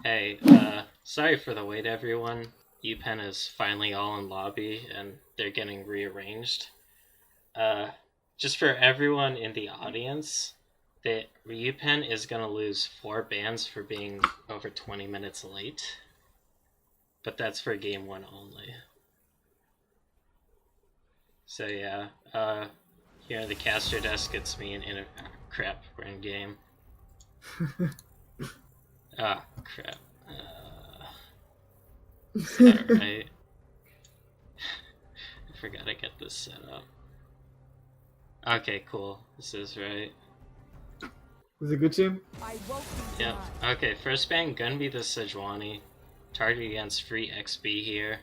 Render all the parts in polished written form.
Hey, sorry for the wait, everyone. UPenn is finally all in lobby, and they're getting rearranged. Uh, just for everyone in the audience, that UPenn is gonna lose 4 bans for being over 20 minutes late. But that's for game 1 only. So yeah, here the caster desk gets me in a crap, we're in game. Crap. Is that right? I forgot to get this set up. Okay, cool. This is right. Was it a good team? Yep. Okay, first ban gonna be the Sejuani. Target against free XP here.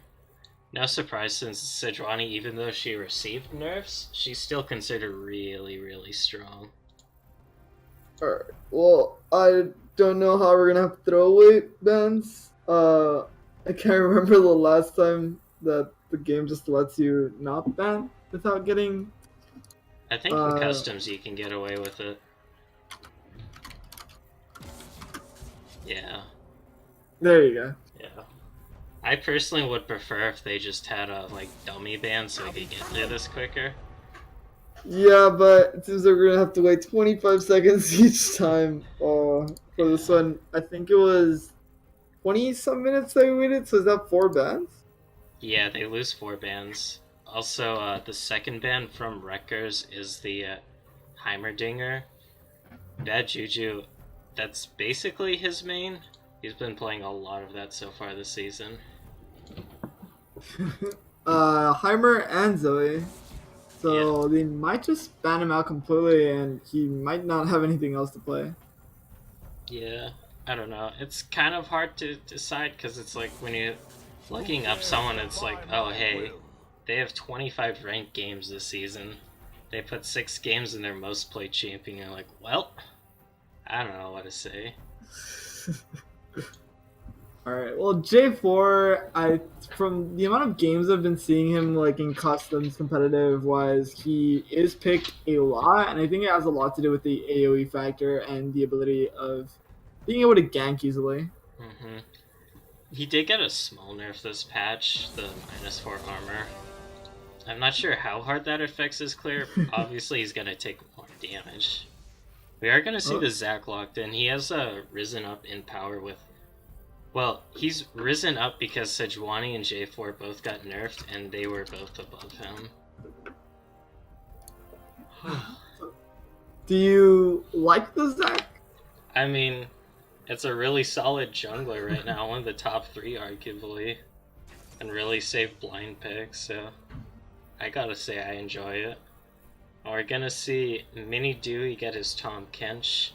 No surprise since Sejuani, even though she received nerfs, she's still considered really, really strong. Alright, well, I don't know how we're gonna have throwaway bans. I can't remember the last time that the game just lets you not ban without getting... I think in customs you can get away with it. Yeah. There you go. Yeah. I personally would prefer if they just had a, dummy ban so we could get through this quicker. Yeah, but it seems like we're gonna have to wait 25 seconds each time for this one. I think it was 20-some minutes they waited, so is that 4 bans? Yeah, they lose 4 bans. Also, the second ban from Rutgers is the Heimerdinger. Bad Juju, that's basically his main. He's been playing a lot of that so far this season. Heimer and Zoe. So they might just ban him out completely and he might not have anything else to play. Yeah, I don't know. It's kind of hard to decide because it's like when you're looking up someone, it's like, oh hey, they have 25 ranked games this season. They put 6 games in their most played champion. You're like, well, I don't know what to say. Alright, well J4, from the amount of games I've been seeing him in customs competitive wise, he is picked a lot, and I think it has a lot to do with the AoE factor and the ability of being able to gank easily. Mm-hmm. He did get a small nerf this patch, the -4 armor. I'm not sure how hard that affects his clear. Obviously, he's gonna take more damage. We are gonna see the Zac locked in. He has risen up in power with... Well, he's risen up because Sejuani and J4 both got nerfed, and they were both above him. Do you like the Zac? I mean, it's a really solid jungler right now, one of the top 3 arguably, and really safe blind picks, so I gotta say I enjoy it. We're gonna see Mini Dewey get his Tom Kench.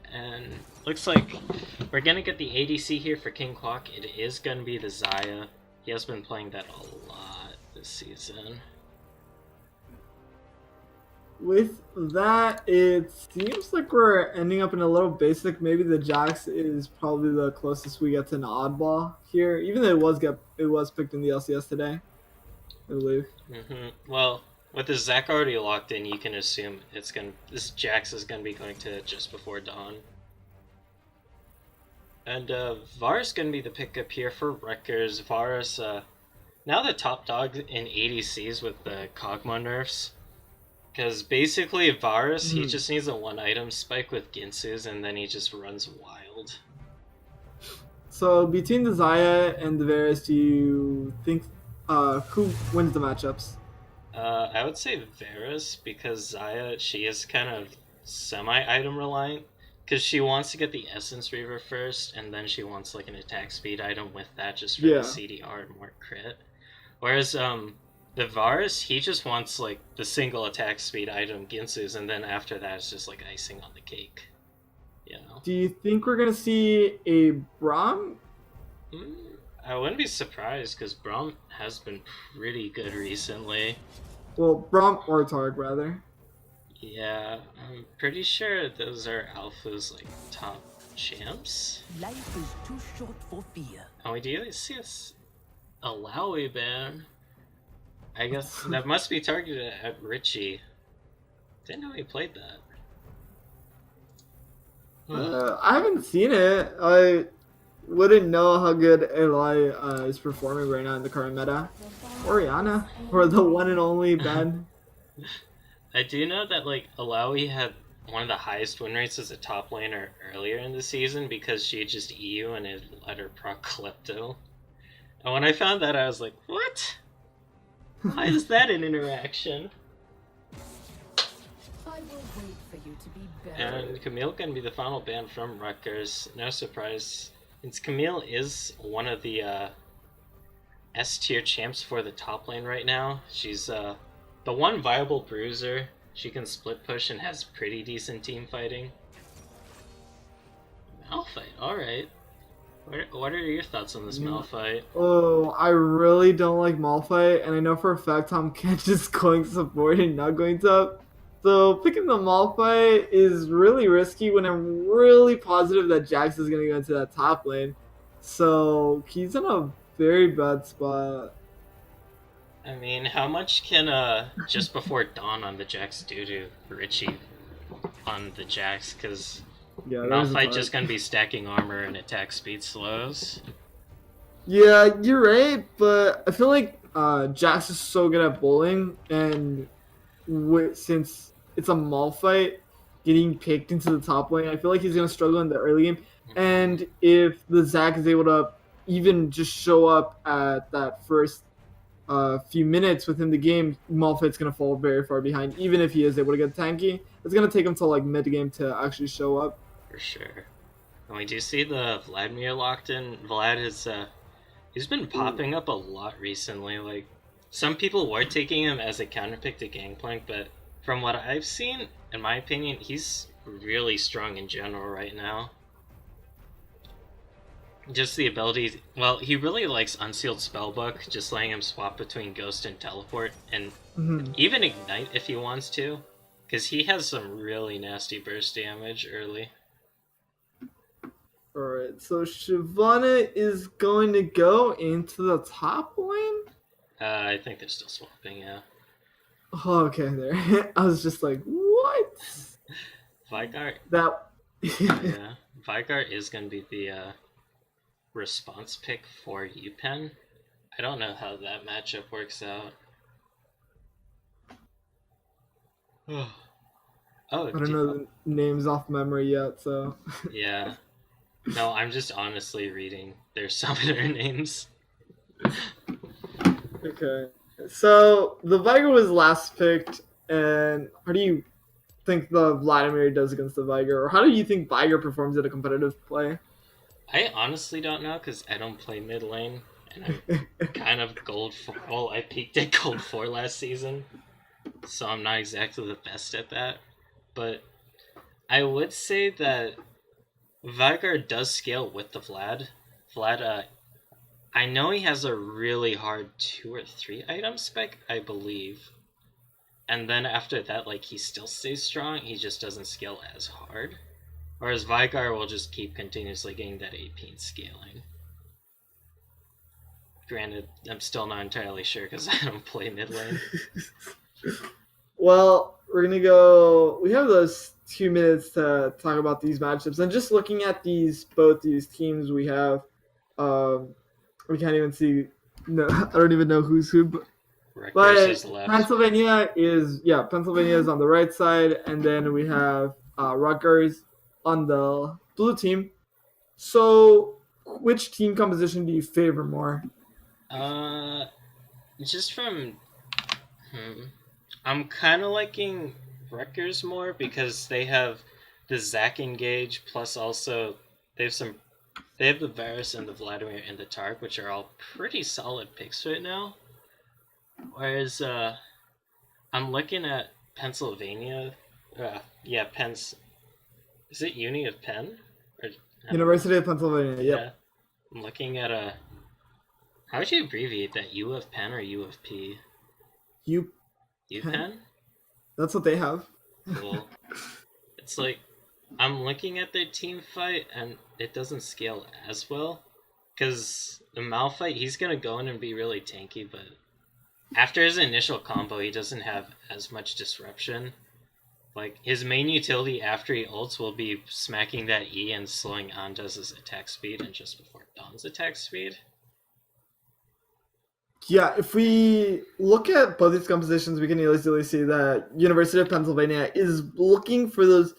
And looks like we're gonna get the ADC here for King Clock. It is gonna be the Xayah. He has been playing that a lot this season. With that, it seems like we're ending up in a little basic. Maybe the Jax is probably the closest we get to an oddball here, even though it was picked in the LCS today, I believe. Well, with the Zac already locked in, you can assume this Jax is gonna be going to just before dawn. And Varus gonna be the pickup here for Rutgers. Varus, now the top dog in ADCs with the Kog'Maw nerfs. Because basically Varus, he just needs a 1-item spike with Ginsu's and then he just runs wild. So between the Xayah and the Varus, do you think who wins the matchups? I would say Varus, because Xayah, she is kind of semi-item reliant. Because she wants to get the Essence Reaver first, and then she wants an attack speed item with that just for the CDR and more crit. Whereas the Varus, he just wants the single attack speed item Ginsu's, and then after that it's just icing on the cake. You know? Do you think we're gonna see a Braum? I wouldn't be surprised because Braum has been pretty good recently. Well, Braum or Targ rather. Yeah, I'm pretty sure those are Alpha's top champs. Life is too short for fear. Oh, we do see a Lowy ban. I guess that must be targeted at Richie. Didn't know he played that. I haven't seen it. I wouldn't know how good Eli is performing right now in the current meta. Oriana, or the one and only Ben. I do know that like Alawi had one of the highest win rates as a top laner earlier in the season because she had just EU and it let her proc Klepto. And when I found that, I was like, what? Why is that an interaction? I will wait for you to be better. And Camille can be the final ban from Rutgers. No surprise, since Camille is one of the S tier champs for the top lane right now. She's the one viable bruiser. She can split push and has pretty decent team fighting. Malphite, alright. What are your thoughts on this Malphite? Oh, I really don't like Malphite, and I know for a fact Tom Kench is going support and not going top. So picking the Malphite is really risky when I'm really positive that Jax is going to go into that top lane. So he's in a very bad spot. I mean, how much can just before dawn on the Jax do to Richie on the Jax? Because Yeah, Malphite just gonna be stacking armor and attack speed slows. Yeah, you're right, but I feel like Jax is so good at bowling, and since it's a Malphite getting picked into the top lane, I feel like he's gonna struggle in the early game. And if the Zac is able to even just show up at that first few minutes within the game, Malphite's gonna fall very far behind. Even if he is able to get tanky, it's gonna take him till like mid game to actually show up. For sure. And we do see the Vladimir locked in. Vlad is he's been popping up a lot recently. Like some people were taking him as a counterpick to Gangplank, but from what I've seen, in my opinion, he's really strong in general right now. Just the ability, well, he really likes Unsealed Spellbook, just letting him swap between Ghost and Teleport, and even Ignite if he wants to, because he has some really nasty burst damage early. Alright, so Shyvana is going to go into the top lane? I think they're still swapping, yeah. Oh, okay, there. I was just like, what? Vigar, That. yeah. Vigar is going to be the response pick for UPenn. I don't know how that matchup works out. Oh, I don't know the names off memory yet, so. Yeah. No, I'm just honestly reading their summoner names. Okay. So, the Vigar was last picked, and how do you think the Vladimir does against the Vigar? Or how do you think Vigar performs at a competitive play? I honestly don't know because I don't play mid lane, and I'm kind of gold 4. Well, I peaked at gold 4 last season, so I'm not exactly the best at that. But I would say that Vigar does scale with the Vlad. Vlad, I know he has a really hard 2 or 3 item spec, I believe. And then after that, like, he still stays strong, he just doesn't scale as hard. Whereas Vigar will just keep continuously getting that AP and scaling. Granted, I'm still not entirely sure because I don't play mid lane. Well, we're going to go. We have those 2 minutes to talk about these matchups. And just looking at both these teams we have, we can't even see. No, I don't even know who's who. Rutgers is left. Pennsylvania is on the right side, and then we have Rutgers on the blue team. So, which team composition do you favor more? Just from, I'm kind of liking Rutgers more because they have the Zac engage, plus also they have the Varus and the Vladimir and the Tark, which are all pretty solid picks right now. Whereas, I'm looking at Pennsylvania. Penn's. Is it Uni of Penn? Or, University of Pennsylvania, yep. Yeah. I'm looking at how would you abbreviate that? U of Penn or U of P? UPenn? That's what they have. Cool. It's like, I'm looking at their team fight and it doesn't scale as well. Because the Malphite, he's going to go in and be really tanky, but after his initial combo, he doesn't have as much disruption. Like, his main utility after he ults will be smacking that E and slowing Andez's attack speed and just before Dawn's attack speed. Yeah, if we look at both these compositions, we can easily see that University of Pennsylvania is looking for those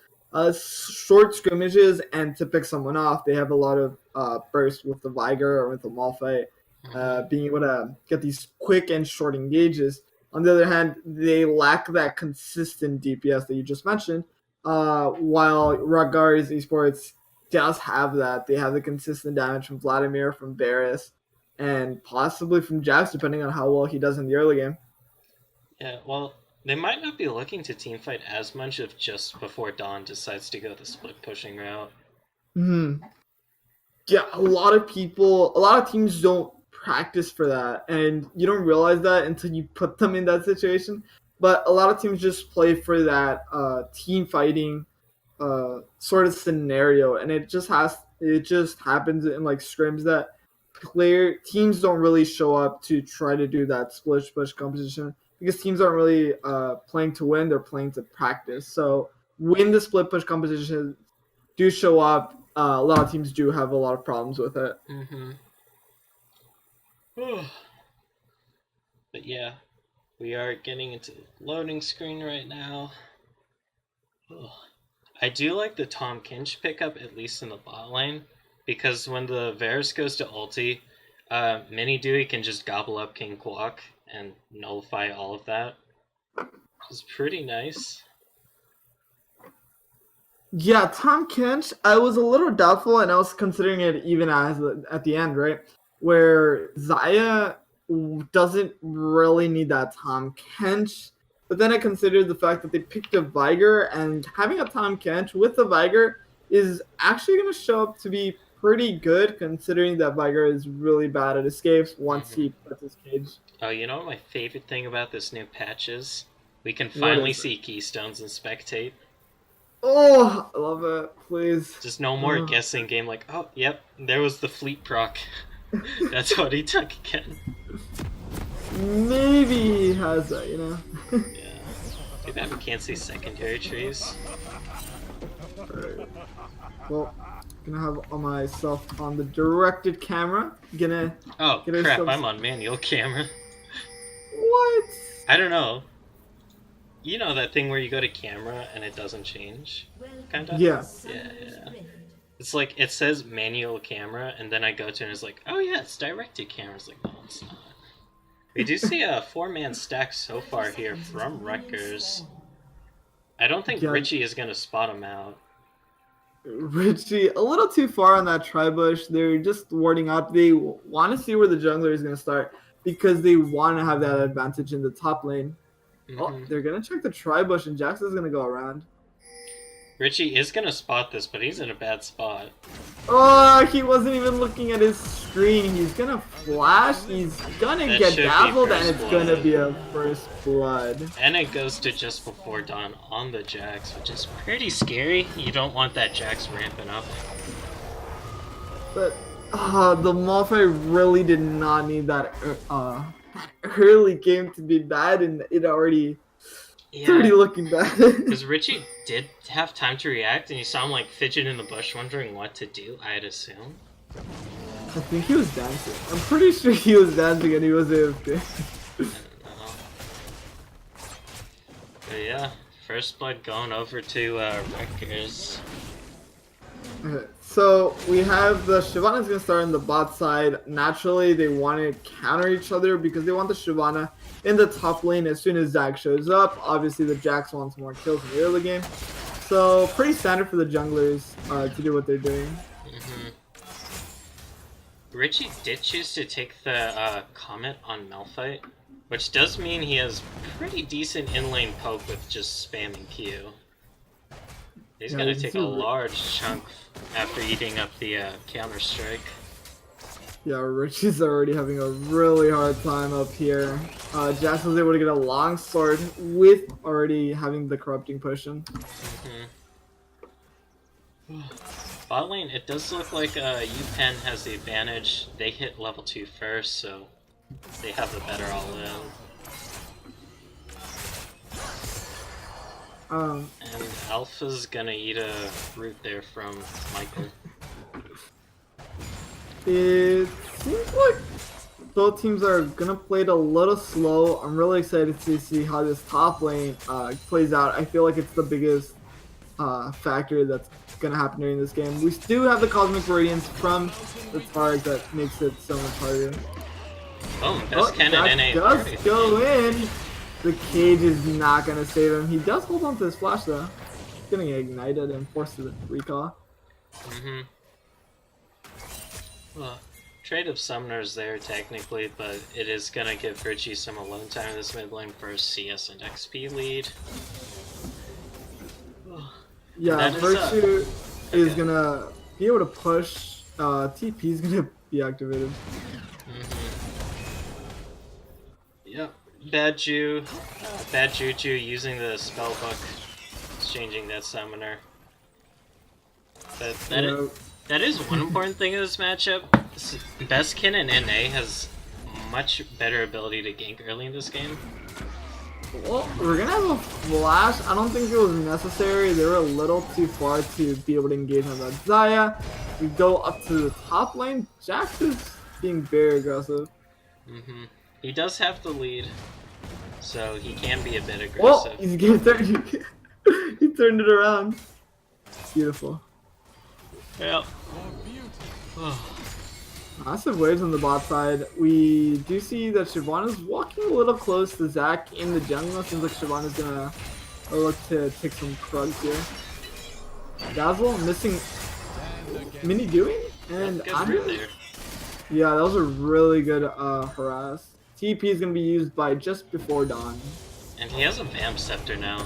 short scrimmages and to pick someone off. They have a lot of burst with the Viger or with the Malphite, being able to get these quick and short engages. On the other hand, they lack that consistent DPS that you just mentioned, while Rutgers Esports does have that. They have the consistent damage from Vladimir, from Varus, and possibly from Jax, depending on how well he does in the early game. Yeah, well, they might not be looking to teamfight as much if just before Dawn decides to go the split pushing route. Yeah, a lot of teams don't practice for that, and you don't realize that until you put them in that situation. But a lot of teams just play for that team fighting sort of scenario, and it just happens in like scrims that teams don't really show up to try to do that split push competition because teams aren't really playing to win; they're playing to practice. So when the split push competitions do show up, a lot of teams do have a lot of problems with it. But yeah, we are getting into the loading screen right now. I do like the Tom Kinch pickup, at least in the bot lane, because when the Varus goes to ulti, Mini Dewey can just gobble up King Kwok and nullify all of that. It's pretty nice. Yeah, Tom Kinch, I was a little doubtful, and I was considering it even as at the end, right? Where Xayah doesn't really need that Tom Kinch. But then I considered the fact that they picked a Viger, and having a Tom Kinch with the Viger is actually going to show up to be pretty good, considering that Viger is really bad at escapes once he puts his cage. Oh, you know what my favorite thing about this new patch is? We can finally see Keystones and Spectate. Oh, I love it. Please. Just no more guessing game like, oh, yep, there was the fleet proc. That's what he took again. Maybe he has that, you know? Yeah. Too bad we can't see secondary trees. Alright. Well, gonna have myself on the directed camera. Oh, crap, I'm on manual camera. What? I don't know. You know that thing where you go to camera and it doesn't change? Kinda? Yeah. Yeah. It's like, it says manual camera, and then I go to it and it's like, oh yeah, it's directed camera. It's like, no, it's not. We do see a 4-man stack so far here from Rutgers. I don't think Richie is going to spot him out. Richie, a little too far on that tri-bush. They're just warding up. They want to see where the jungler is going to start because they want to have that advantage in the top lane. Oh, they're going to check the tri-bush, and Jackson's going to go around. Richie is going to spot this, but he's in a bad spot. Oh, he wasn't even looking at his screen. He's going to flash. He's going to get dazzled, and it's going to be a first blood. And it goes to just before dawn on the Jax, which is pretty scary. You don't want that Jax ramping up. But the Malphite really did not need that early game to be bad, and it already... It's already looking bad. Because Richie did have time to react, and you saw him like fidget in the bush, wondering what to do, I'd assume. I think he was dancing. I'm pretty sure he was dancing and he was AFK. I don't know. But yeah, first blood going over to Rutgers. Okay, so we have the Shyvana's going to start on the bot side. Naturally, they want to counter each other because they want the Shyvana in the top lane as soon as Zac shows up. Obviously, the Jax wants more kills in the early game. So, pretty standard for the junglers to do what they're doing. Richie did choose to take the comment on Malphite, which does mean he has pretty decent in-lane poke with just spamming Q. He's gonna take a large chunk after eating up the counter-strike. Yeah, Richie's already having a really hard time up here. Jax was able to get a long sword with already having the corrupting potion. Bot lane, it does look like UPenn has the advantage. They hit level 2 first, so they have the better all-in. And Alpha's gonna eat a root there from Michael. It seems like both teams are gonna play it a little slow. I'm really excited to see how this top lane plays out. I feel like it's the biggest factor that's gonna happen during this game. We do have the Cosmic Radiance from the Targ that makes it so much harder. Oh, best cannon that NA. does go in. The cage is not gonna save him. He does hold on to his flash though. He's getting ignited and forced to the recall. Well, trade of summoners there technically, but it is gonna give Richie some alone time in this mid lane for a CS and XP lead. Yeah, Virtue is gonna be able to push. TP is gonna be activated. Yep. Bad Juju using the spell book, changing that summoner. That is one important thing in this matchup. Bestkin in NA has much better ability to gank early in this game. Well, we're gonna have a flash. I don't think it was necessary. They were a little too far to be able to engage on that Xayah. We go up to the top lane. Jax is being very aggressive. He does have the lead, so he can be a bit aggressive. Well, he's getting he turned it around. Beautiful. Yep. Massive waves on the bot side. We do see that Shyvana is walking a little close to Zac in the jungle. Seems like Shyvana's gonna look to take some krugs here. Dazzle missing Mini Dewey and Andre. Yeah, that was a really good harass. TP is gonna be used by just before dawn. And he has a Vamp Scepter now.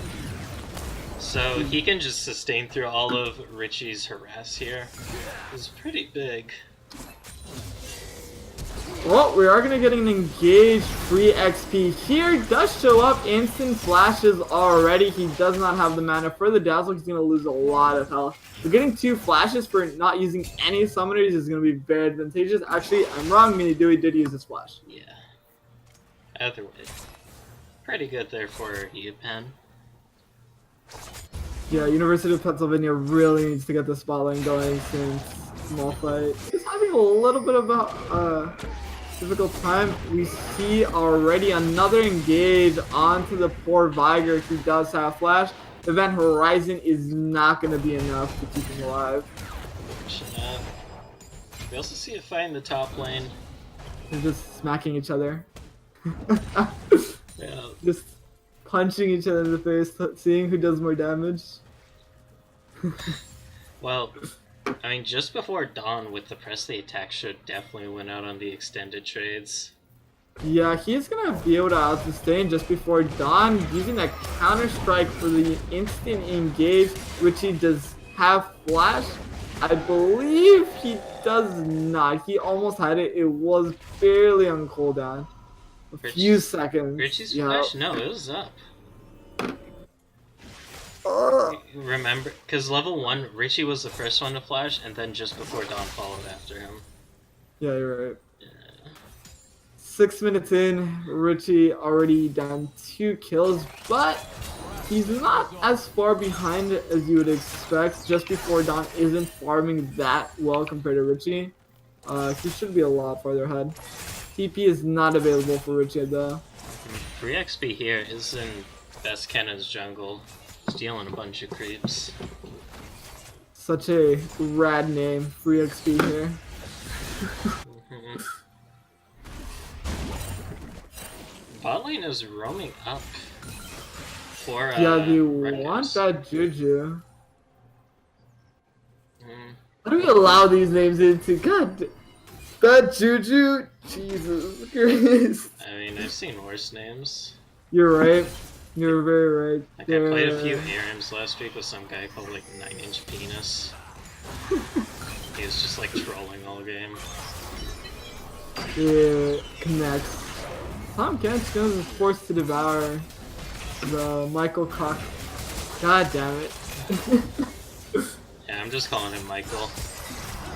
So he can just sustain through all of Richie's harass here. It's pretty big. Well, we are going to get an engaged free XP here. Does show up instant flashes already. He does not have the mana for the Dazzle. He's going to lose a lot of health. We're getting 2 flashes for not using any summoners is going to be very advantageous. Actually, I'm wrong. Mini Dewey did use his flash. Yeah. Either way. Pretty good there for you, PENN. Yeah, University of Pennsylvania really needs to get the spotlight going since Malphite is having a little bit of a difficult time. We see already another engage onto the poor Viger. He does have flash. Event Horizon is not going to be enough to keep him alive. We also see a fight in the top lane. They're just smacking each other. Yeah. Just punching each other in the face, seeing who does more damage. Well, I mean, just before dawn with the Presley attack should definitely win out on the extended trades. Yeah, he's gonna be able to out-sustain just before dawn, using that counter strike for the instant engage, which he does have flash. I believe he does not. He almost had it. It was barely on cooldown. A few seconds. Richie's flash? No, it was up. Remember, because level 1, Richie was the first one to flash, and then just before dawn followed after him. Yeah, you're right. Yeah. 6 minutes in, Richie already down 2 kills, but he's not as far behind as you would expect. Just before dawn isn't farming that well compared to Richie. He should be a lot farther ahead. TP is not available for Richie though. Free XP here is in Best Kennan's jungle, stealing a bunch of creeps. Such a rad name, free XP here. Bot lane is roaming up for Yeah, they Rutgers. want that Juju. How do we allow these names into? God, that Juju, Jesus Christ. I mean, I've seen worse names. You're right. You're very right. Like, I played a few ARMs last week with some guy called, like, 9-inch penis. He was just, like, trolling all game. Yeah, connects. Tom Kent's gonna be forced to devour the Michael Cock. God damn it. Yeah, I'm just calling him Michael.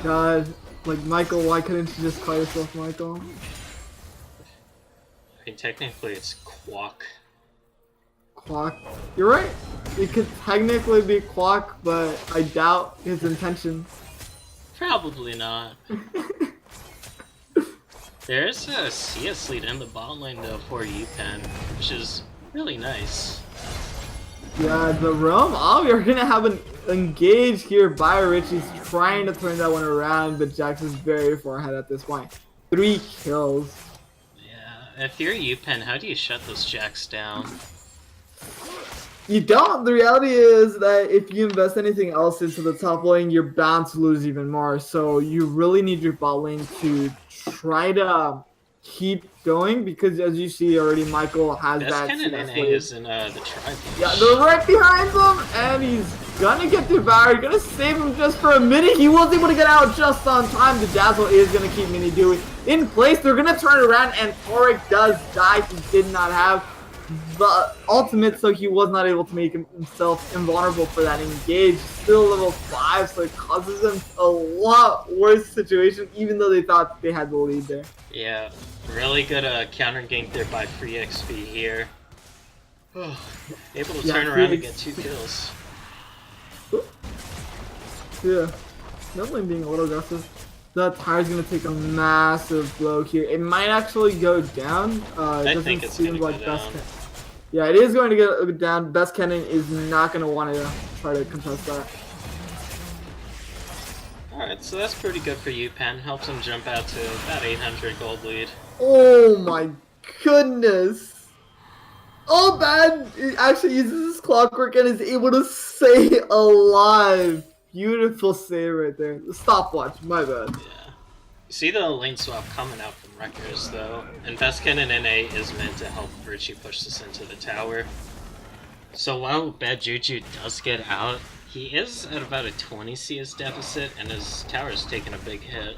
God, like Michael, why couldn't you just call yourself Michael? I mean, technically it's Quack. Clock. You're right. It could technically be Quack, but I doubt his intention. Probably not. There's a CS lead in the bot lane though for UPenn, which is really nice. Yeah, the roam. Oh, you're gonna have an engage here by Richie's trying to turn that one around, but Jax is very far ahead at this point. 3 kills. Yeah, if you're UPenn, how do you shut those Jacks down? You don't. The reality is that if you invest anything else into the top lane, you're bound to lose even more. So you really need your bot lane to try to keep going because, as you see already, Michael has That's that kind of CS NA wave. is in the tribe. Yeah, they're right behind him, and he's gonna get devoured. Gonna save him just for a minute. He was able to get out just on time. The Dazzle is gonna keep Mini Dewey in place. They're gonna turn around, and Torek does die. He did not have the ultimate, so he was not able to make himself invulnerable for that engage. Still level 5, so it causes them a lot worse situation, even though they thought they had the lead there. Yeah, really good counter gank there by Free XP here. Able to turn around and get 2 kills. Yeah, definitely being a little aggressive. That tire's gonna take a massive blow here. It might actually go down. It think doesn't it's seem gonna like go best. down. Yeah, it is going to get down. Best Cannon is not going to want to try to contest that. Alright, so that's pretty good for UPenn. Helps him jump out to about 800 gold lead. Oh my goodness! Oh, bad! It actually uses his clockwork and is able to stay alive. Beautiful save right there. The stopwatch, my bad. Yeah. You see the lane swap coming out from Rutgers though, and Best Cannon NA is meant to help Richie push this into the tower. So while Bad Juju does get out, he is at about a 20 CS deficit, and his tower is taking a big hit.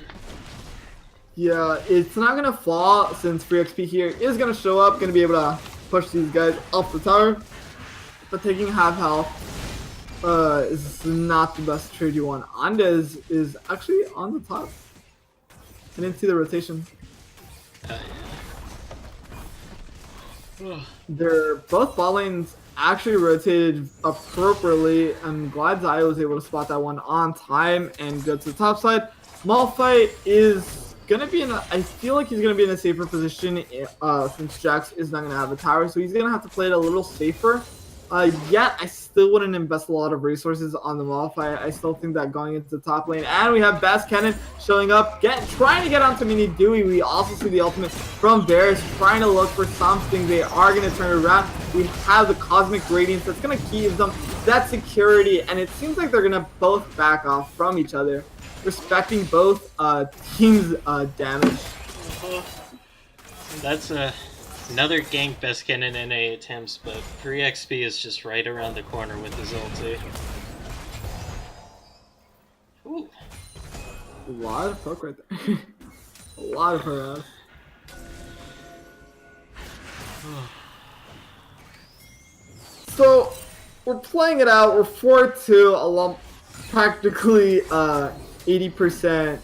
Yeah, it's not going to fall since Free XP here is going to show up, going to be able to push these guys up the tower. But taking half health is not the best trade you want. Andes is actually on the top. I didn't see the rotation. Yeah. They're both bot lanes actually rotated appropriately. I'm glad Zaya was able to spot that one on time and go to the top side. Malphite is gonna be in a, I feel like he's gonna be in a safer position since Jax is not gonna have a tower, so he's gonna have to play it a little safer. Yet I still wouldn't invest a lot of resources on the Malphite. I still think that going into the top lane, and we have Best Cannon showing up, trying to get onto Mini Dewey. We also see the ultimate from Varus trying to look for something. They are going to turn it around. We have the Cosmic Radiance that's going to give them that security, and it seems like they're going to both back off from each other, respecting both teams' damage. That's another gank Best Cannon NA attempts, but 3 XP is just right around the corner with his ulti. Ooh. A lot of poke right there. A lot of harass. So, we're playing it out. We're 4-2, practically 80%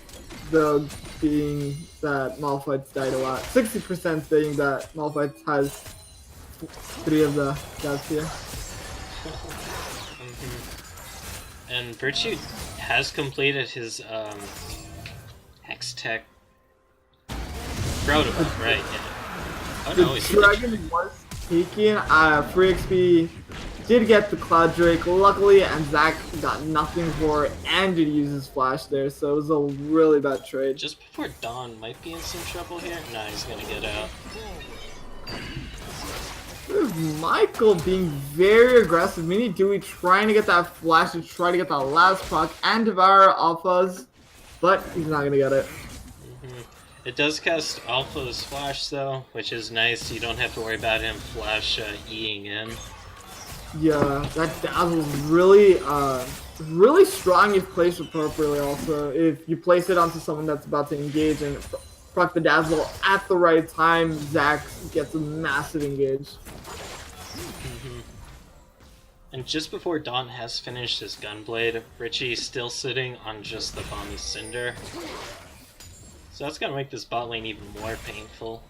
though being that Malphite died a lot. 60% saying that Malphite has 3 of the deaths here. And Virtue has completed his Hextech protocol, right? Yeah. Oh no, The he's dragon was taken. Free XP did get the Cloud Drake, luckily, and Zach got nothing for it and did use his flash there, so it was a really bad trade. just before Dawn might be in some trouble here. Nah, he's gonna get out. There's Michael being very aggressive. Mini Dewey trying to get that flash to try to get that last proc and devour alphas, but he's not gonna get it. It does cast Alpha's flash though, which is nice. You don't have to worry about him flash E-ing in. Yeah, that dazzle's really, really strong if placed appropriately. Also, if you place it onto someone that's about to engage and proc the dazzle at the right time, Zach gets a massive engage. And just before Dawn has finished his Gunblade, Richie's still sitting on just the Balmy Cinder. So that's gonna make this bot lane even more painful.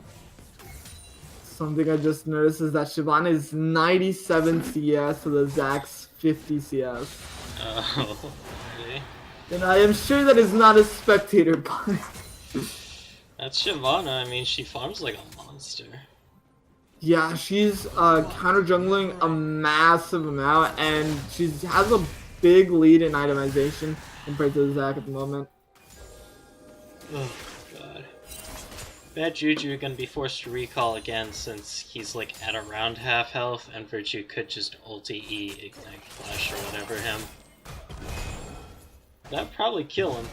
Something I just noticed is that Shyvana is 97 CS to the Zax's 50 CS. Oh, really? And I am sure that is not a spectator bias. That's Shyvana. I mean, she farms like a monster. Yeah, she's counter jungling a massive amount, and she has a big lead in itemization compared to Zac at the moment. Oh god. Bad Juju gonna be forced to recall again since he's like at around half health, and Virtue could just ulti E, Ignite Flash or whatever him. That'd probably kill him.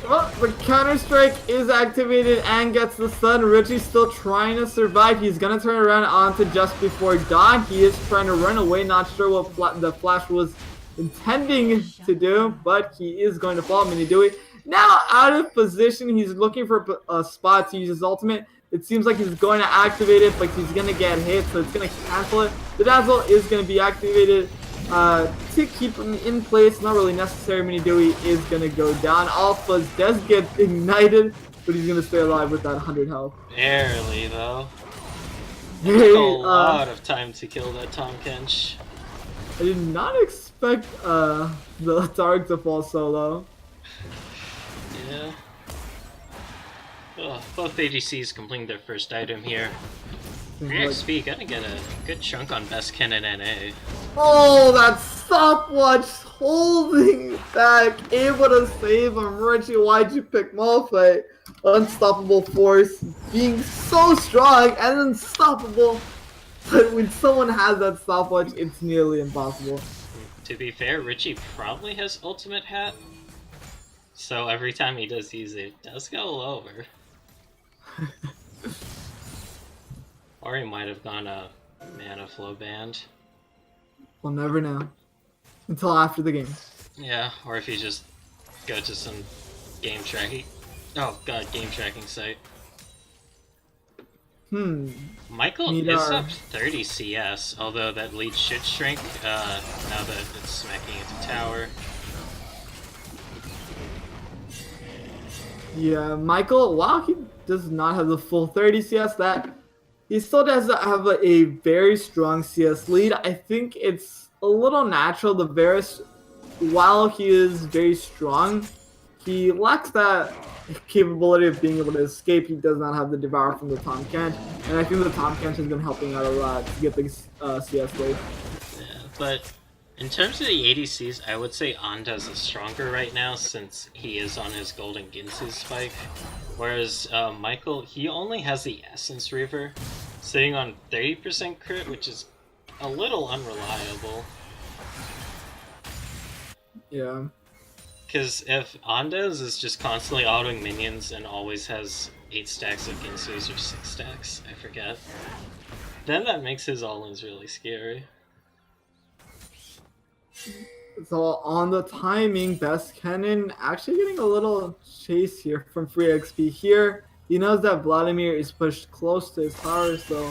Well, the Counter-Strike is activated and gets the stun. Richie's still trying to survive. He's gonna turn around onto just before dawn. He is trying to run away, not sure what the Flash was intending to do, but he is going to fall. Minidui now out of position. He's looking for a spot to use his ultimate. It seems like he's going to activate it, but he's going to get hit, so it's going to cancel it. The Dazzle is going to be activated to keep him in place. Not really necessary. Minidui is going to go down. Alphas does get ignited, but he's going to stay alive with that 100 health. Barely, though. It Hey, took a lot of time to kill that Tahm Kench. I did not expect the Targ to fall so low. Yeah. Ugh, both ADCs completing their first item here. 3XP gonna get a good chunk on best Ken and NA. Oh, that stopwatch holding back, able to save him. Richie, why'd you pick Malphite? Unstoppable force, being so strong and unstoppable. But when someone has that stopwatch, it's nearly impossible. To be fair, Richie probably has ultimate hat. So every time he does use it, it does go lower. Or he might have gone a mana flow band. We'll never know. Until after the game. Yeah, or if you just go to some game tracking. Oh god, game tracking site. Michael is up 30 CS, although that lead should shrink now that it's smacking into tower. Yeah, Michael, while he does not have the full 30 CS, that he still does have a very strong CS lead. I think it's a little natural. The Varus, while he is very strong, he lacks that capability of being able to escape. He does not have the Devour from the Tahm Kench, and I think the Tahm Kench has been helping out a lot to get the CS lead. Yeah, but in terms of the ADCs, I would say Andaz is stronger right now since he is on his Golden Ginsu spike. Whereas Michael, he only has the Essence Reaver, sitting on 30% crit, which is a little unreliable. Yeah. Because if Andaz is just constantly autoing minions and always has 8 stacks of Ginsus or 6 stacks, I forget, then that makes his all-ins really scary. So on the timing, Best Kennen actually getting a little chase here from Free XP here. He knows that Vladimir is pushed close to his tower, so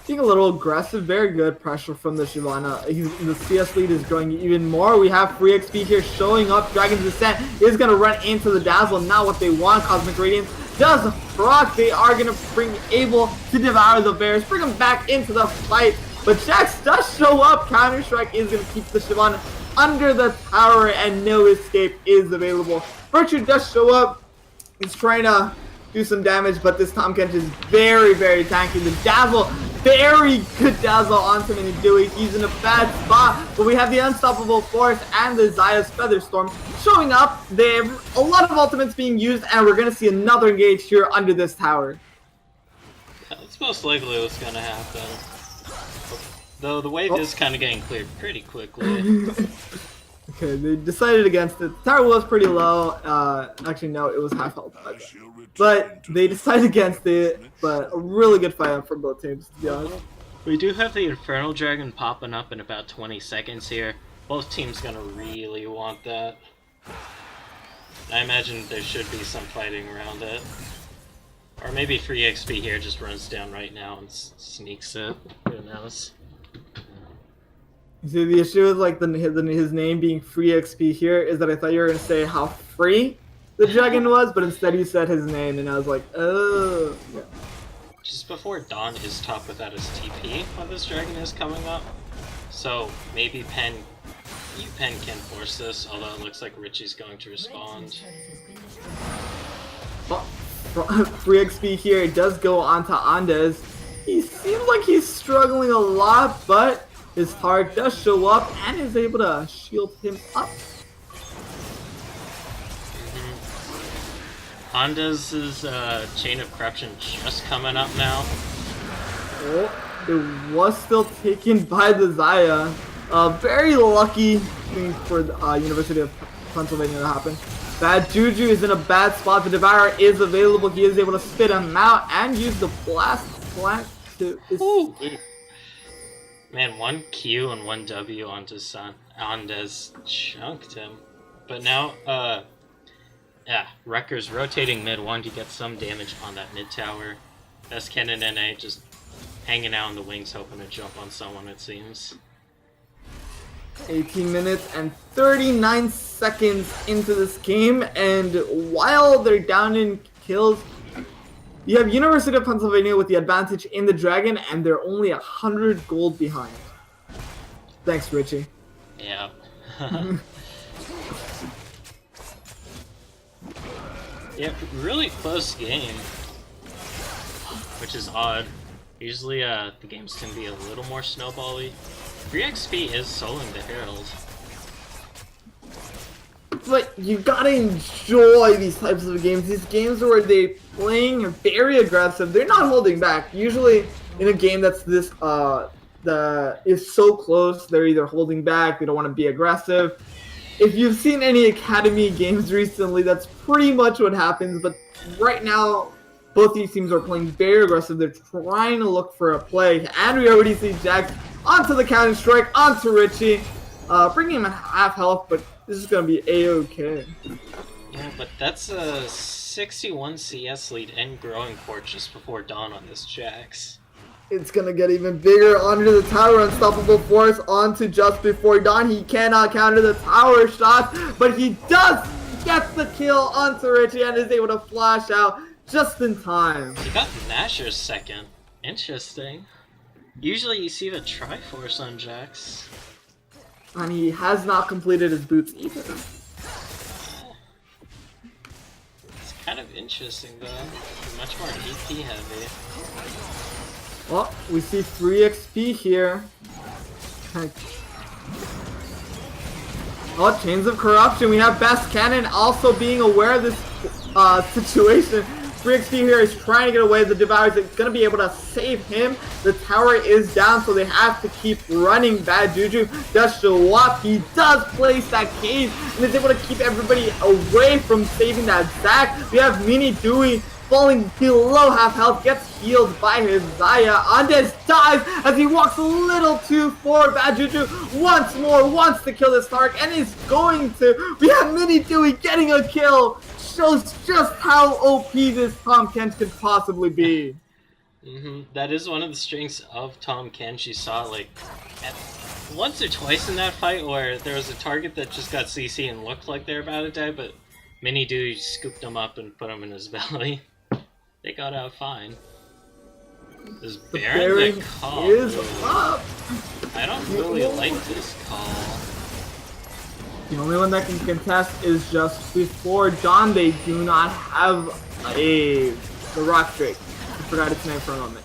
being a little aggressive. Very good pressure from the Shyvana. The CS lead is growing even more. We have Free XP here showing up. Dragon's Descent is going to run into the Dazzle. Not what they want. Cosmic Radiance does proc. They are going to able to devour the bears, bring them back into the fight. But Jax does show up. Counter-Strike is going to keep the Shyvana under the tower, and no escape is available. Virtue does show up. He's trying to do some damage, but this Tahm Kench is very, very tanky. The Dazzle, very good Dazzle onto Minidui. He's in a bad spot, but we have the Unstoppable Force and the Zaya's Featherstorm showing up. They have a lot of ultimates being used, and we're going to see another engage here under this tower. That's most likely what's going to happen. Though the wave is kind of getting cleared pretty quickly. Okay, they decided against it. The tower was pretty low. Actually, no, it was half health. But they decided against it. But a really good fight for both teams, to be honest. We do have the Infernal Dragon popping up in about 20 seconds here. Both teams gonna really want that. I imagine there should be some fighting around it. Or maybe Free XP here just runs down right now and sneaks it. Who knows? You see, the issue with like his name being Free XP here is that I thought you were gonna say how free the dragon was, but instead you said his name, and I was like, oh. Yeah. just before Dawn is top without his TP when this dragon is coming up. So maybe PENN can force this, although it looks like Richie's going to respond. Free XP here, it does go on to Andes. He seems like he's struggling a lot, but his heart does show up and is able to shield him up. Andes' Chain of Corruption just coming up now. Oh, it was still taken by the Zaya. Very lucky thing for the University of Pennsylvania to happen. Bad Juju is in a bad spot. The Devourer is available. He is able to spit him out and use the Blast Flank to escape. Man, 1 Q and 1 W onto Andes chunked him. But now, yeah, Rutgers rotating mid, wanting to get some damage on that mid tower. Best Cannon NA just hanging out in the wings, hoping to jump on someone, it seems. 18 minutes and 39 seconds into this game, and while they're down in kills, you have University of Pennsylvania with the advantage in the Dragon, and they're only 100 gold behind. Thanks, Richie. Yeah. Yeah, really close game, which is odd. Usually, the games can be a little more snowbally. Free XP is soloing the Herald. But you gotta enjoy these types of games. These games where they're playing very aggressive. They're not holding back. Usually, in a game that's this is so close, they're either holding back, they don't want to be aggressive. If you've seen any Academy games recently, that's pretty much what happens. But right now, both these teams are playing very aggressive. They're trying to look for a play. And we already see Jax onto the counter strike, onto Richie. Bringing him at half health, but this is going to be A-okay. Yeah, but that's a 61 CS lead and growing court just before dawn on this Jax. It's going to get even bigger. Onto the tower, unstoppable force, onto just before dawn. He cannot counter the tower shots, but he does get the kill onto Richie and is able to flash out just in time. He got Nasher's second. Interesting. Usually you see the Triforce on Jax. And he has not completed his boots either. It's kind of interesting though. Much more EP heavy. Well, we see free XP here. Oh, Chains of Corruption. We have Best Cannon also being aware of this situation. Free XP here is trying to get away. The Devourer is going to be able to save him. The tower is down, so they have to keep running. Bad Juju does show up. He does place that cage and is able to keep everybody away from saving that Zac. We have Mini Dewey falling below half health, gets healed by his Zaya. Andes dies as he walks a little too forward. Bad Juju once more wants to kill this Stark and is going to. We have Mini Dewey getting a kill. Shows just how OP this Tahm Kench could possibly be. That is one of the strengths of Tahm Kench. You saw like once or twice in that fight where there was a target that just got CC and looked like they were about to die, but Mini Dewey scooped him up and put him in his belly. They got out fine. This Baron the call is up. I don't really like this call. The only one that can contest is just before dawn. They do not have the Rock Drake. I forgot its name for a moment.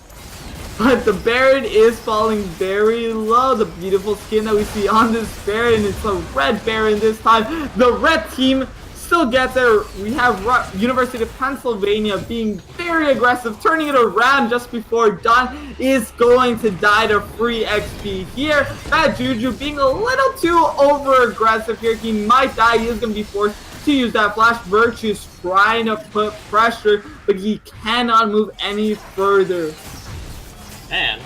But the Baron is falling very low. The beautiful skin that we see on this Baron, it's a red Baron this time. The red team still gets there. We have University of Pennsylvania being very aggressive, turning it around just before dawn, is going to die to free XP here. Bad Juju being a little too over aggressive here. He might die. He is going to be forced to use that flash. Virtue's trying to put pressure, but he cannot move any further. Man,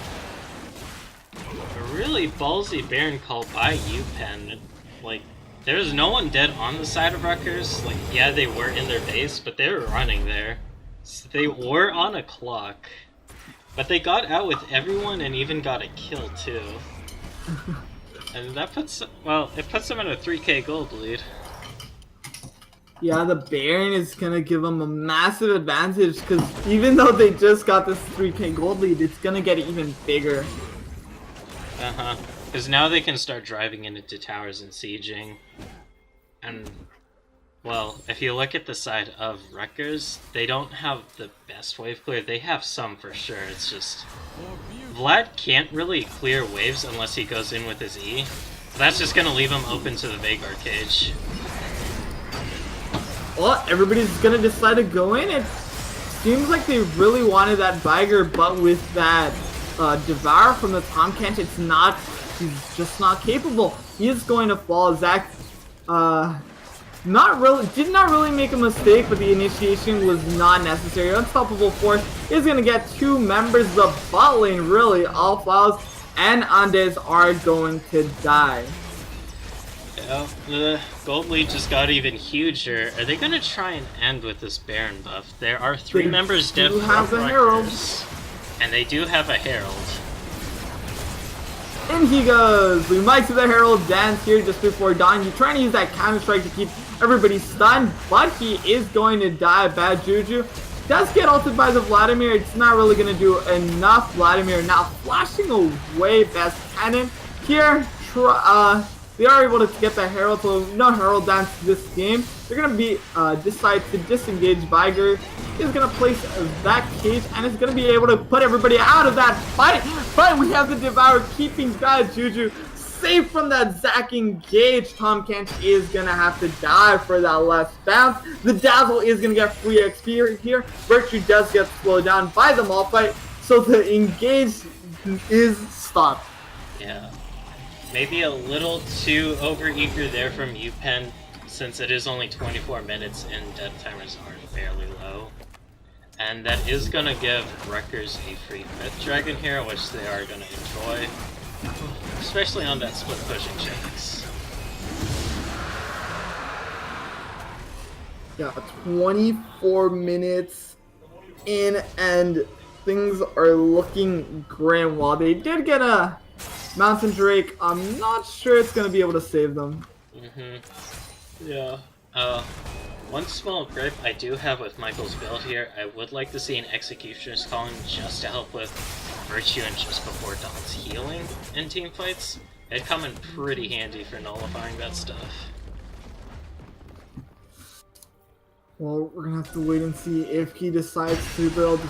a really ballsy Baron call by UPenn. Like, there's no one dead on the side of Rutgers. Like, yeah, they were in their base, but they were running there. So they were on a clock. But they got out with everyone and even got a kill, too. And that puts, well, it puts them at a 3k gold lead. Yeah, the Baron is gonna give them a massive advantage because even though they just got this 3k gold lead, it's gonna get even bigger. Because now they can start driving into towers and sieging. And, well, if you look at the side of Rutgers, they don't have the best wave clear. They have some for sure. It's just Vlad can't really clear waves unless he goes in with his E. That's just gonna leave him open to the Vagar cage. Well, everybody's gonna decide to go in. It seems like they really wanted that Viger, but with that Devour from the Tomcat, it's not. He's just not capable. He is going to fall. Zach, did not really make a mistake, but the initiation was not necessary. Unstoppable Force is gonna get 2 members of the bot lane. Really, all Fouls and Andes are going to die. Yeah, the gold lead just got even huger. Are they gonna try and end with this Baron buff? There are 3 members dead from Rutgers, and they do have a Herald. In he goes! We might see the Herald dance here just before dawn. He's trying to use that counter strike to keep everybody stunned, but he is going to die. Bad Juju does get ulted by the Vladimir. It's not really going to do enough. Vladimir now flashing away. Best cannon here. They are able to get the Herald, so no Herald dance this game. They're going to be decide to disengage. Viger is going to place that cage and is going to be able to put everybody out of that fight. But we have the Devour keeping Bad Juju safe from that Zac engage. Tom Kent is going to have to die for that last bounce. The Dazzle is going to get free XP here. Virtue does get slowed down by the Malphite, so the engage is stopped. Yeah. Maybe a little too overeager there from UPenn, since it is only 24 minutes and death timers are fairly low. And that is going to give Rutgers a free 5th dragon here, which they are going to enjoy. Especially on that split pushing chance. Yeah, 24 minutes in and things are looking grim. While they did get a Mountain Drake, I'm not sure it's going to be able to save them. Yeah. One small gripe I do have with Michael's build here, I would like to see an Executioner's Calling just to help with Virtue and just before Dawn's healing in team fights. It'd come in pretty handy for nullifying that stuff. Well, we're going to have to wait and see if he decides to build,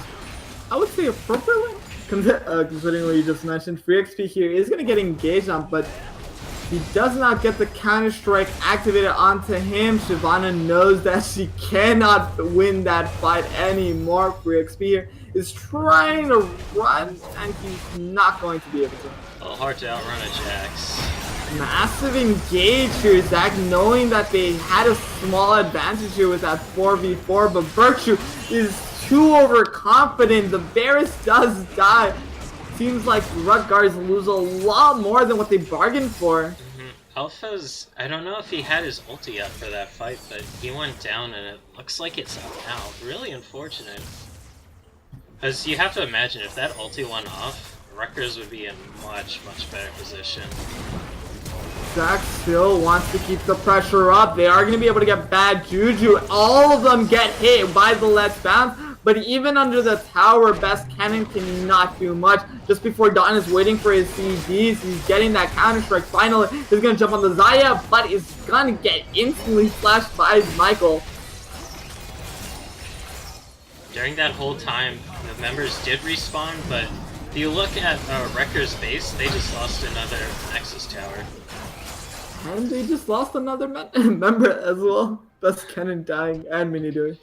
I would say, appropriately. Considering what you just mentioned, free XP here is going to get engaged on, but he does not get the counter strike activated onto him. Shyvana knows that she cannot win that fight anymore. Free XP here is trying to run, and he's not going to be able to. Well, hard to outrun a Jax. Massive engage here, Zach, knowing that they had a small advantage here with that 4v4, but Virtue is too overconfident. The Varus does die. Seems like Rutgers lose a lot more than what they bargained for. Alpha's, I don't know if he had his ulti yet for that fight, but he went down and it looks like it's out. Really unfortunate. Because you have to imagine, if that ulti went off, Rutgers would be in much, much better position. Zach still wants to keep the pressure up. They are going to be able to get Bad Juju. All of them get hit by the Let's Bounce. But even under the tower, Best Cannon cannot do much. Just before Dawn is waiting for his CDs, he's getting that counter strike. Finally, he's going to jump on the Zaya, but is going to get instantly flashed by Michael. During that whole time, the members did respawn, but if you look at Wrecker's base, they just lost another Nexus tower. And they just lost another member as well. Best Cannon dying and Mini Dewey.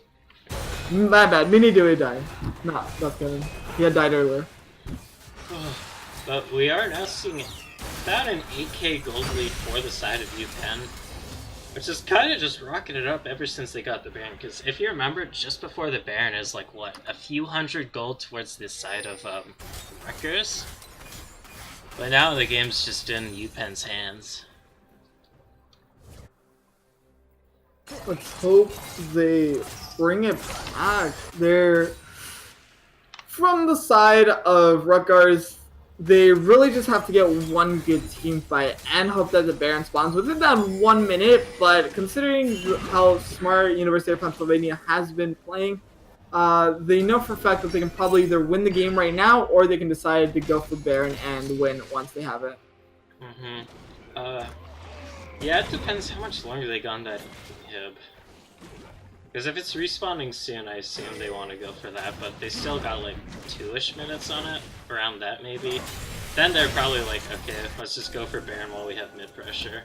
My bad, Mini Dewey died. Not Best Cannon. He had died earlier. But we are now seeing about an 8k gold lead for the side of UPenn, which is kind of just rocketed up ever since they got the Baron. Because if you remember, just before the Baron is like, what, a few hundred gold towards this side of Rutgers? But now the game's just in UPenn's hands. Let's hope they bring it back. They're from the side of Rutgers. they really just have to get one good team fight and hope that the Baron spawns within that 1 minute. But considering how smart University of Pennsylvania has been playing, they know for a fact that they can probably either win the game right now or they can decide to go for Baron and win once they have it. Yeah, it depends how much longer they got on that inhib. Because if it's respawning soon, I assume they want to go for that, but they still got like 2-ish minutes on it, around that maybe. Then they're probably like, okay, let's just go for Baron while we have mid pressure.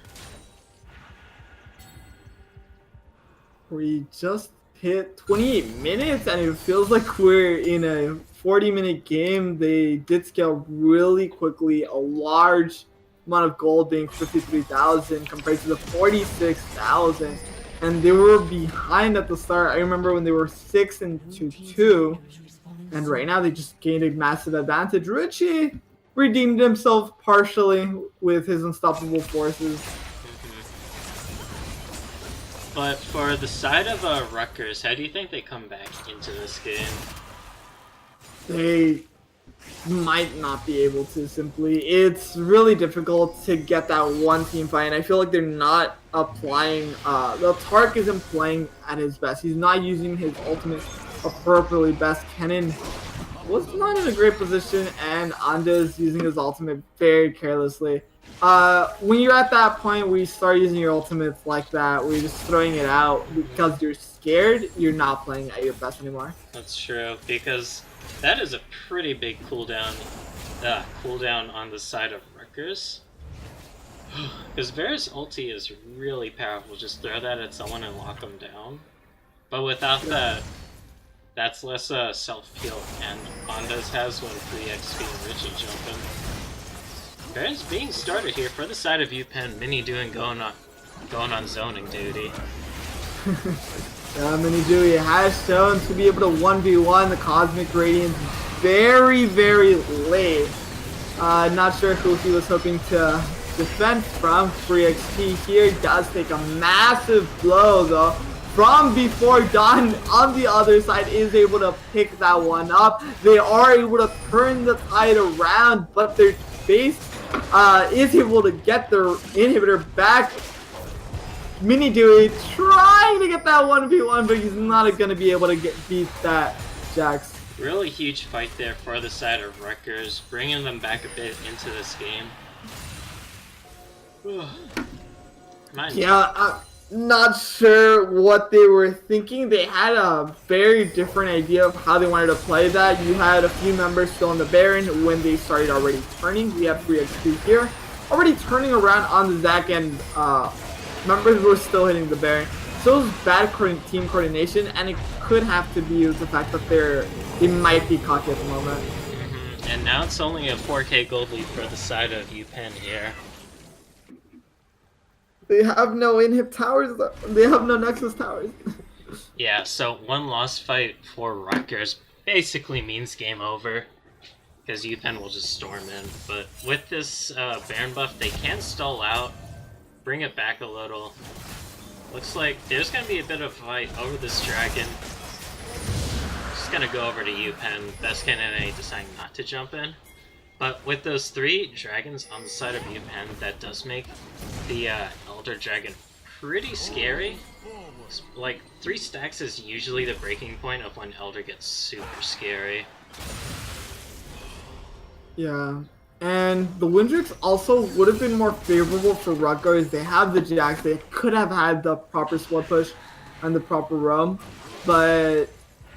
We just hit 28 minutes and it feels like we're in a 40-minute game. They did scale really quickly, a large amount of gold being 53,000 compared to the 46,000. And they were behind at the start. I remember when they were 6-2, and right now they just gained a massive advantage. Richie redeemed himself partially with his unstoppable forces. But for the side of Rutgers, how do you think they come back into this game? They might not be able to simply. It's really difficult to get that one team fight, and I feel like they're not applying. The Tark isn't playing at his best. He's not using his ultimate appropriately best. Kennen was not in a great position, and Anda is using his ultimate very carelessly. When you're at that point where you start using your ultimates like that, where you're just throwing it out because you're scared, you're not playing at your best anymore. That's true, because that is a pretty big cooldown on the side of Rutgers. Because Vera's ulti is really powerful, just throw that at someone and lock them down. But without that, that's less self-heal, and Anda's has when 3xp and Richie jumping. Baron's being started here for the side of UPenn. Mini doing going on zoning duty. Mini Dewey has shown to be able to 1v1 the Cosmic Radiance very, very late. Not sure who he was hoping to defend from. Free XP here does take a massive blow though from before Don on the other side is able to pick that one up. They are able to turn the tide around, but their base is able to get their inhibitor back. Mini Dewey trying to get that 1v1, but he's not going to be able to beat that Jax. Really huge fight there for the side of Rutgers, bringing them back a bit into this game. Yeah, I'm not sure what they were thinking. They had a very different idea of how they wanted to play that. You had a few members still on the Baron when they started already turning. We have 3x2 here. Already turning around on the Zac, and members were still hitting the Baron. So it was bad team coordination, and it could have to be the fact that they might be cocky at the moment. And now it's only a 4k gold lead for the side of UPenn here. They have no inhib towers. They have no Nexus towers. Yeah, so one lost fight for Rutgers basically means game over, because UPenn will just storm in. But with this Baron buff, they can stall out, bring it back a little. Looks like there's going to be a bit of a fight over this dragon. Just going to go over to UPenn. Best candidate deciding not to jump in. But with those 3 dragons on the side of UPenn, that does make the Elder Dragon pretty scary. Like, 3 stacks is usually the breaking point of when Elder gets super scary. Yeah. And the Windrix also would have been more favorable for Rutgers. They have the Jax. They could have had the proper split push and the proper roam. But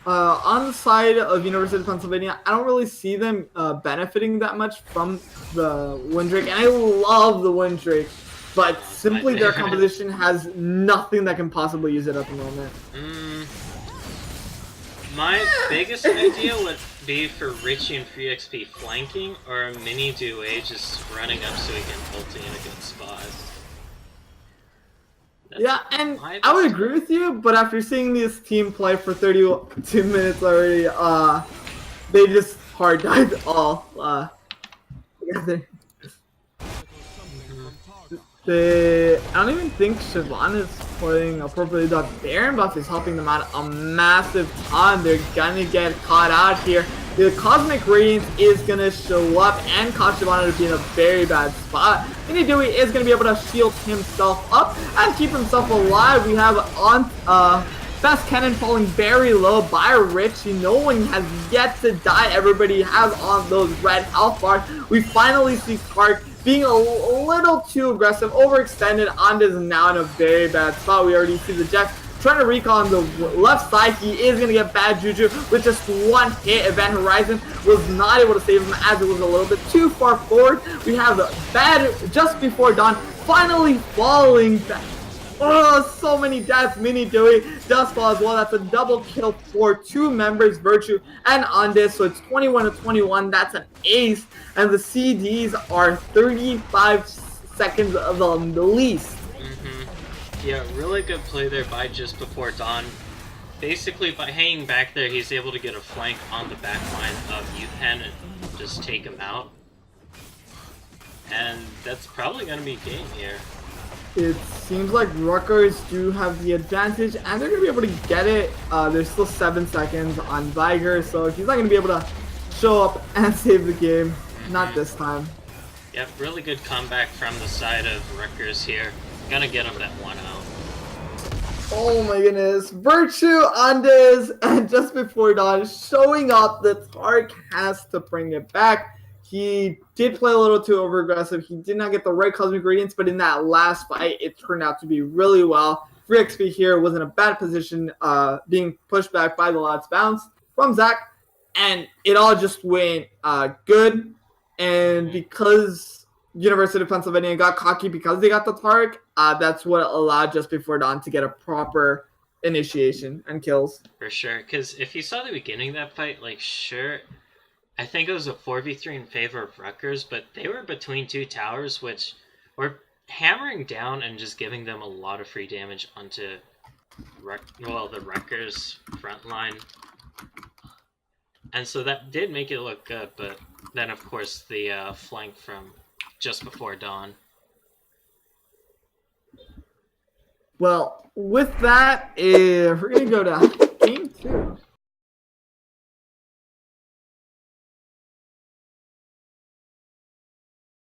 on the side of University of Pennsylvania, I don't really see them benefiting that much from the Windrix. And I love the Windrix. But simply their composition has nothing that can possibly use it at the moment. My biggest idea would be for Richie and Free XP flanking, or Mini Dewey just running up so he can ulti in a good spot. Yeah, and I would agree with you, but after seeing this team play for 32 minutes already, they just hard died all together. I don't even think Siobhan is playing appropriately. The Baron buff is helping them out a massive ton. They're gonna get caught out here. The Cosmic Radiance is going to show up and cause Shyvana to be in a very bad spot. Inidui is going to be able to shield himself up and keep himself alive. We have on Best Cannon falling very low by Richie. No one has yet to die. Everybody has on those red health bars. We finally see Tark being a little too aggressive, overextended. Andes now in a very bad spot. We already see the Jack trying to recon the left side. He is going to get bad juju with just one hit. Event Horizon was not able to save him as it was a little bit too far forward. We have the bad just before dawn finally falling back. Oh, so many deaths. Mini Dewey does fall as well. That's a double kill for two members, Virtue and Andes. So it's 21 to 21. That's an ace. And the CDs are 35 seconds of the least. Yeah, really good play there by just before dawn. Basically, by hanging back there, he's able to get a flank on the back line of UPenn and just take him out. And that's probably going to be game here. It seems like Rutgers do have the advantage, and they're going to be able to get it. There's still 7 seconds on Viger, so he's not going to be able to show up and save the game. Not this time. Yep, really good comeback from the side of Rutgers here. Gonna get him that 1-0. Oh my goodness. Virtue, Andes, and just before dawn showing up. The Tark has to bring it back. He did play a little too over-aggressive. He did not get the right Cosmic Radiance, but in that last fight, it turned out to be really well. Free XP here was in a bad position, being pushed back by the last bounce from Zach, and it all just went good. And because University of Pennsylvania got cocky because they got the Tark, that's what allowed just before dawn to get a proper initiation and kills. For sure, because if you saw the beginning of that fight, like, sure, I think it was a 4v3 in favor of Rutgers, but they were between two towers, which were hammering down and just giving them a lot of free damage onto the Rutgers front line. And so that did make it look good, but then, of course, the flank from just before dawn. Well, with that, we're going to go to game 2.